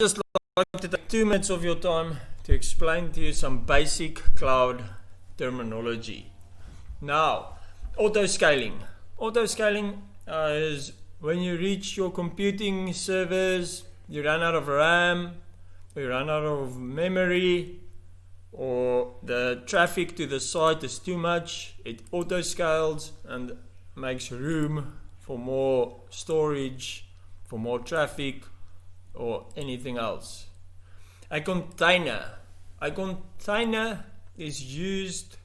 just like to take 2 minutes of your time to explain to you some basic cloud terminology. Now, auto-scaling. Auto-scaling is when you reach your computing servers, you run out of RAM, you run out of memory, or the traffic to the site is too much, it auto-scales and makes room for more storage, for more traffic, or anything else. A container is used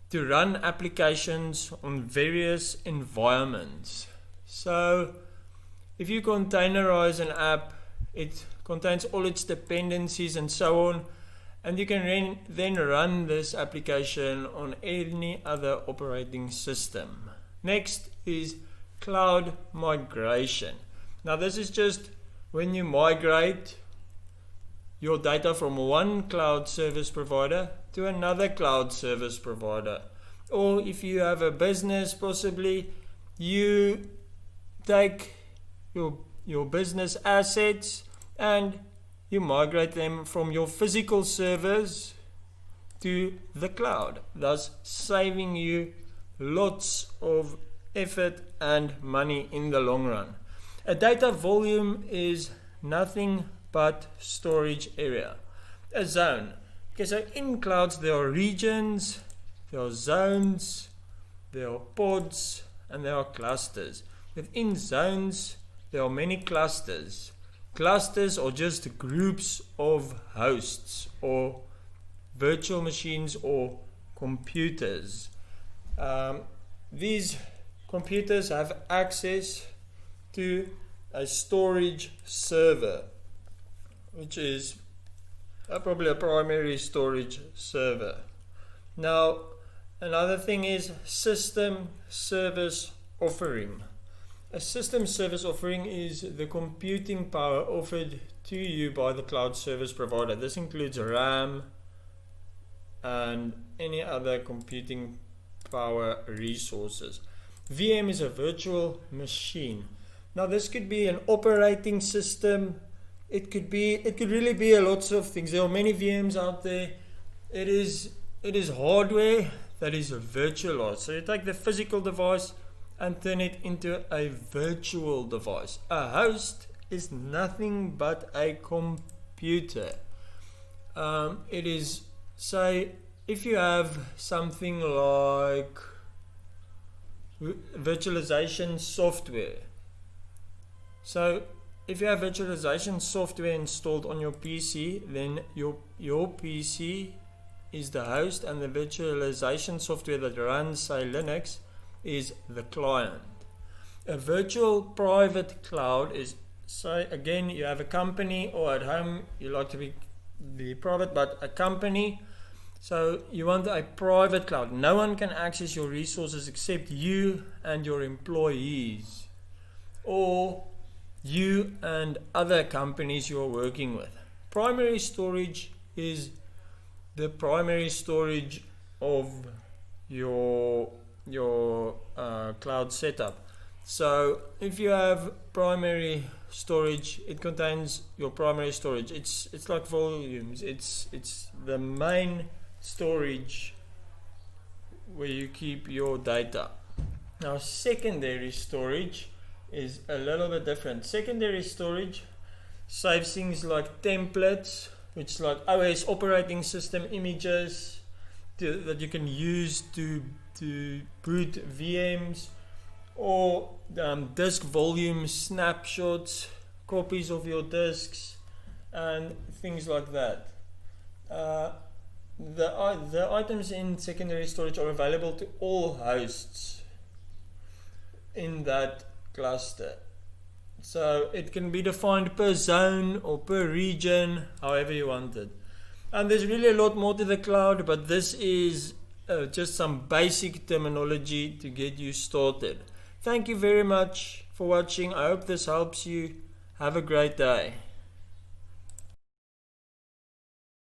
to run applications on various environments. So if you containerize an app, it contains all its dependencies and so on, and you can then run this application on any other operating system. Next is cloud migration. Now this is just when you migrate your data from one cloud service provider to another cloud service provider. Or if you have a business, possibly you take your business assets and you migrate them from your physical servers to the cloud, thus saving you lots of effort and money in the long run. A data volume is nothing but storage area. A zone. Okay, so in clouds there are regions, there are zones, there are pods, and there are clusters. Within zones, there are many clusters. Clusters are just groups of hosts or virtual machines or computers. These computers have access to a storage server, which is probably a primary storage server. Now, another thing is system service offering. A system service offering is the computing power offered to you by the cloud service provider. This includes RAM and any other computing power resources. VM is a virtual machine. Now this could be an operating system. It could really be a lots of things. There are many VMs out there. It is hardware that is virtualized. So you take the physical device and turn it into a virtual device. A host is nothing but a computer. It is, say, if you have something like virtualization software. So if you have virtualization software installed on your PC, then your PC is the host, and the virtualization software that runs, say, Linux, is the client. A virtual private cloud is, say, again, you have a company, or at home you like to be private, but a company. So you want a private cloud. No one can access your resources except you and your employees, or you and other companies you're working with. Primary storage is the primary storage of your cloud setup. So if you have primary storage, it contains your primary storage. It's like volumes. It's the main storage where you keep your data. Now secondary storage is a little bit different. Secondary storage saves things like templates, which is like OS operating system images that you can use to boot VMs, or disk volume snapshots, copies of your disks, and things like that. The items in secondary storage are available to all hosts in that cluster. So it can be defined per zone or per region, however you want it. And there's really a lot more to the cloud, but this is just some basic terminology to get you started. Thank you very much for watching. I hope this helps you. Have a great day.